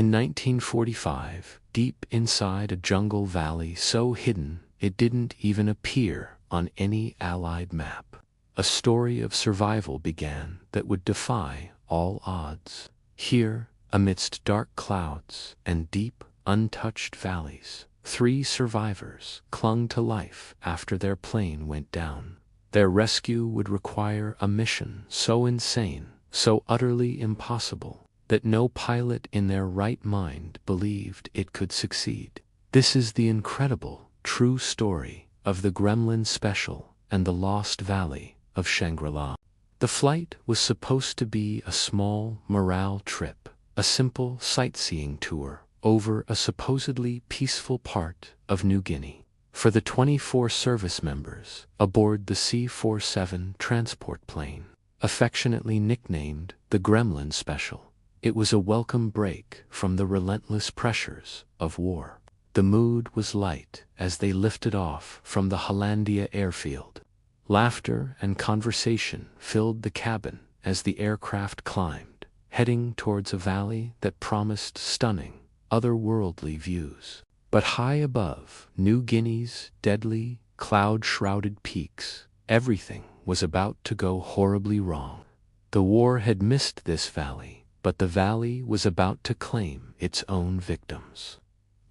In 1945, deep inside a jungle valley so hidden it didn't even appear on any Allied map, a story of survival began that would defy all odds. Here, amidst dark clouds and deep, untouched valleys, 3 survivors clung to life after their plane went down. Their rescue would require a mission so insane, so utterly impossible, that no pilot in their right mind believed it could succeed. This is the incredible, true story of the Gremlin Special and the Lost Valley of Shangri-La. The flight was supposed to be a small morale trip, a simple sightseeing tour over a supposedly peaceful part of New Guinea. For the 24 service members aboard the C-47 transport plane, affectionately nicknamed the Gremlin Special, it was a welcome break from the relentless pressures of war. The mood was light as they lifted off from the Hollandia airfield. Laughter and conversation filled the cabin as the aircraft climbed, heading towards a valley that promised stunning, otherworldly views. But high above New Guinea's deadly, cloud-shrouded peaks, everything was about to go horribly wrong. The war had missed this valley, but the valley was about to claim its own victims.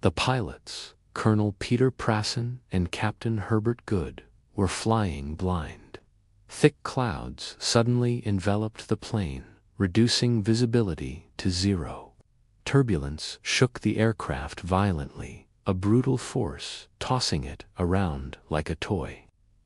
The pilots, Colonel Peter Prasson and Captain Herbert Good, were flying blind. Thick clouds suddenly enveloped the plane, reducing visibility to 0. Turbulence shook the aircraft violently, a brutal force tossing it around like a toy.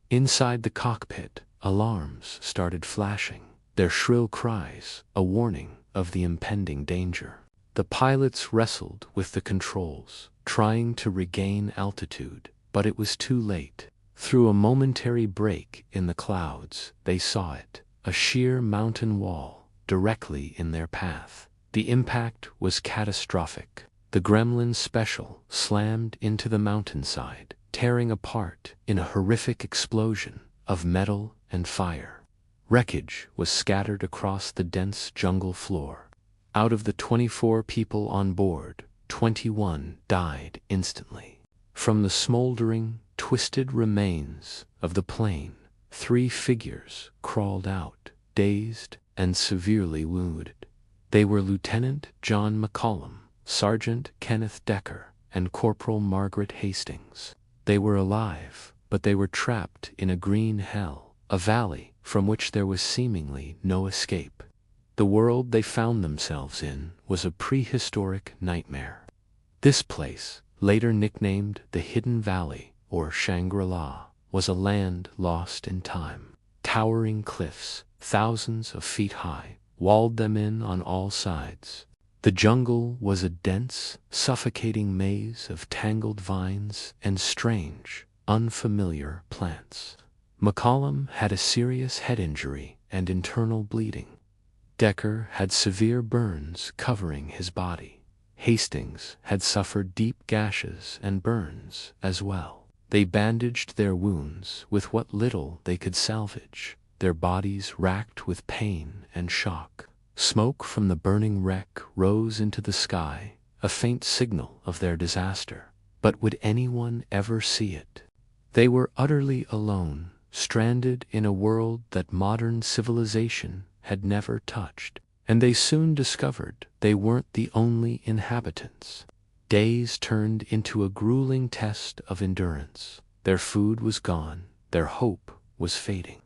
Inside the cockpit, alarms started flashing, their shrill cries a warning of the impending danger. The pilots wrestled with the controls, trying to regain altitude, but it was too late. Through a momentary break in the clouds, they saw it, a sheer mountain wall directly in their path. The impact was catastrophic. The Gremlin Special slammed into the mountainside, tearing apart in a horrific explosion of metal and fire. Wreckage was scattered across the dense jungle floor. Out of the 24 people on board, 21 died instantly. From the smoldering, twisted remains of the plane, 3 figures crawled out, dazed and severely wounded. They were Lieutenant John McCollum, Sergeant Kenneth Decker, and Corporal Margaret Hastings. They were alive, but they were trapped in a green hell, a valley from which there was seemingly no escape. The world they found themselves in was a prehistoric nightmare. This place, later nicknamed the Hidden Valley, or Shangri-La, was a land lost in time. Towering cliffs, thousands of feet high, walled them in on all sides. The jungle was a dense, suffocating maze of tangled vines and strange, unfamiliar plants. McCollum had a serious head injury and internal bleeding. Decker had severe burns covering his body. Hastings had suffered deep gashes and burns as well. They bandaged their wounds with what little they could salvage, their bodies racked with pain and shock. Smoke from the burning wreck rose into the sky, a faint signal of their disaster. But would anyone ever see it? They were utterly alone, stranded in a world that modern civilization had never touched. And they soon discovered they weren't the only inhabitants. Days turned into a grueling test of endurance. Their food was gone, their hope was fading.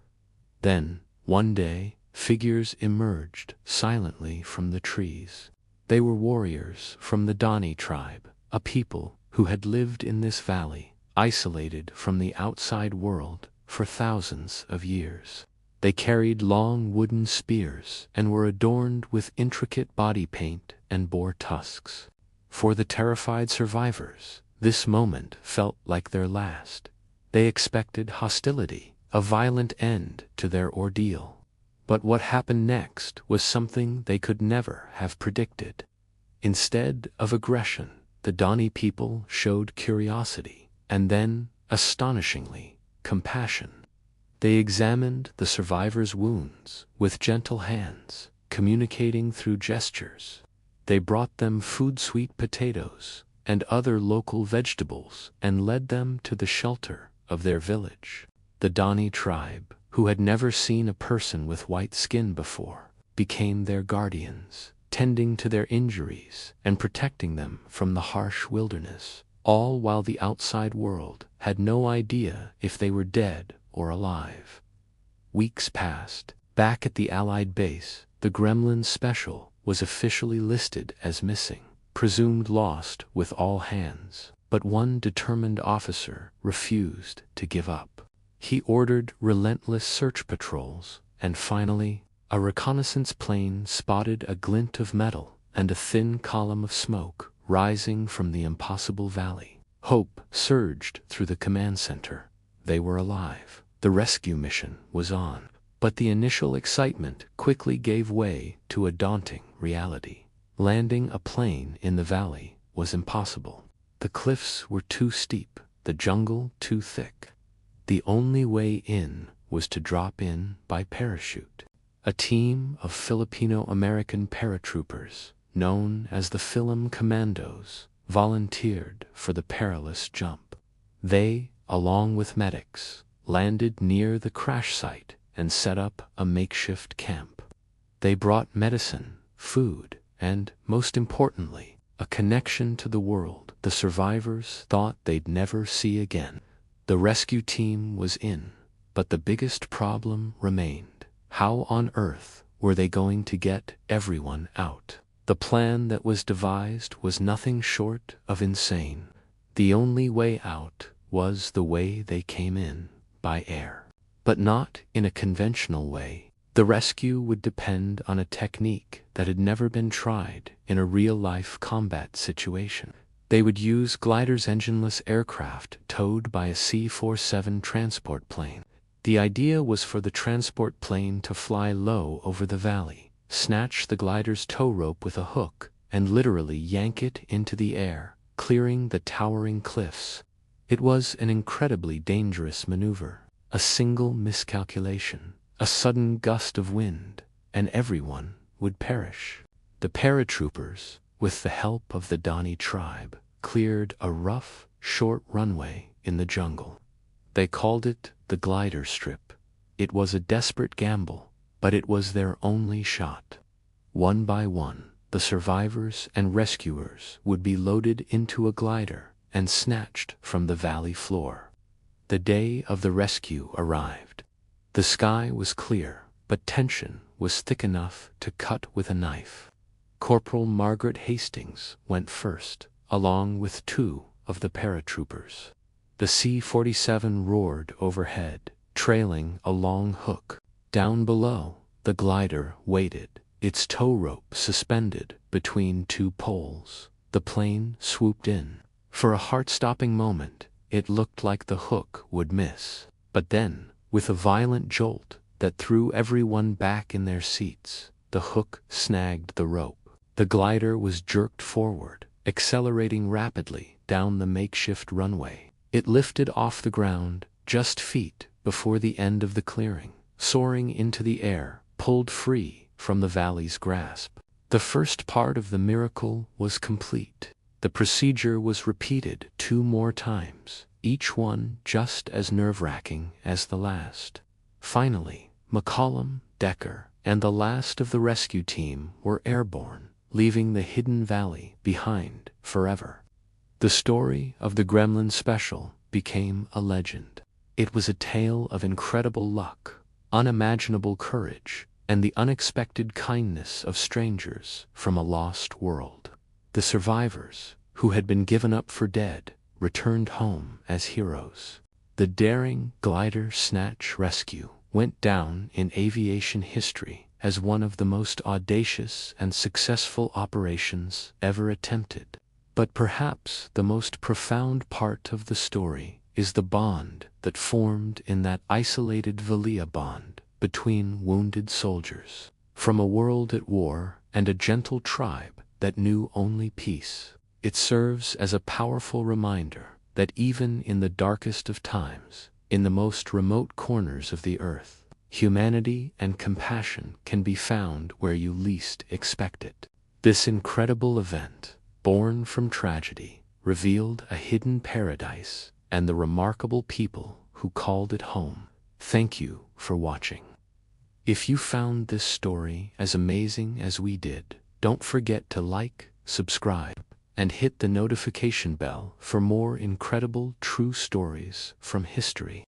Then, one day, figures emerged silently from the trees. They were warriors from the Dani tribe, a people who had lived in this valley, isolated from the outside world for thousands of years. They carried long wooden spears and were adorned with intricate body paint and boar tusks. For the terrified survivors, this moment felt like their last. They expected hostility, a violent end to their ordeal. But what happened next was something they could never have predicted. Instead of aggression, the Dani people showed curiosity, and then, astonishingly, compassion. They examined the survivors' wounds with gentle hands, communicating through gestures. They brought them food, sweet potatoes, and other local vegetables, and led them to the shelter of their village. The Dani tribe, who had never seen a person with white skin before, became their guardians, tending to their injuries and protecting them from the harsh wilderness, all while the outside world had no idea if they were dead or alive. Weeks passed. Back at the Allied base, the Gremlin Special was officially listed as missing, presumed lost with all hands. But one determined officer refused to give up. He ordered relentless search patrols, and finally, a reconnaissance plane spotted a glint of metal and a thin column of smoke rising from the impossible valley. Hope surged through the command center. They were alive. The rescue mission was on. But the initial excitement quickly gave way to a daunting reality. Landing a plane in the valley was impossible. The cliffs were too steep, the jungle too thick. The only way in was to drop in by parachute. A team of Filipino-American paratroopers, known as the Film Commandos, volunteered for the perilous jump. They, along with medics, landed near the crash site and set up a makeshift camp. They brought medicine, food, and, most importantly, a connection to the world the survivors thought they'd never see again. The rescue team was in, but the biggest problem remained. How on earth were they going to get everyone out? The plan that was devised was nothing short of insane. The only way out was the way they came in, by air. But not in a conventional way. The rescue would depend on a technique that had never been tried in a real-life combat situation. They would use gliders, engineless aircraft towed by a C-47 transport plane. The idea was for the transport plane to fly low over the valley, snatch the glider's tow rope with a hook, and literally yank it into the air, clearing the towering cliffs. It was an incredibly dangerous maneuver. A single miscalculation, a sudden gust of wind, and everyone would perish. The paratroopers, with the help of the Dani tribe, cleared a rough, short runway in the jungle. They called it the glider strip. It was a desperate gamble, but it was their only shot. One by one, the survivors and rescuers would be loaded into a glider and snatched from the valley floor. The day of the rescue arrived. The sky was clear, but tension was thick enough to cut with a knife. Corporal Margaret Hastings went first, along with two of the paratroopers. The C-47 roared overhead, trailing a long hook. Down below, the glider waited, its tow rope suspended between two poles. The plane swooped in. For a heart-stopping moment, it looked like the hook would miss. But then, with a violent jolt that threw everyone back in their seats, the hook snagged the rope. The glider was jerked forward, accelerating rapidly down the makeshift runway. It lifted off the ground just feet before the end of the clearing, soaring into the air, pulled free from the valley's grasp. The first part of the miracle was complete. The procedure was repeated 2 more times, each one just as nerve-wracking as the last. Finally, McCollum, Decker, and the last of the rescue team were airborne, leaving the hidden valley behind forever. The story of the Gremlin Special became a legend. It was a tale of incredible luck, unimaginable courage, and the unexpected kindness of strangers from a lost world. The survivors, who had been given up for dead, returned home as heroes. The daring glider snatch rescue went down in aviation history as one of the most audacious and successful operations ever attempted. But perhaps the most profound part of the story is the bond that formed in that isolated Valia bond between wounded soldiers from a world at war and a gentle tribe that knew only peace. It serves as a powerful reminder that even in the darkest of times, in the most remote corners of the earth, humanity and compassion can be found where you least expect it. This incredible event, born from tragedy, revealed a hidden paradise and the remarkable people who called it home. Thank you for watching. If you found this story as amazing as we did, don't forget to like, subscribe, and hit the notification bell for more incredible true stories from history.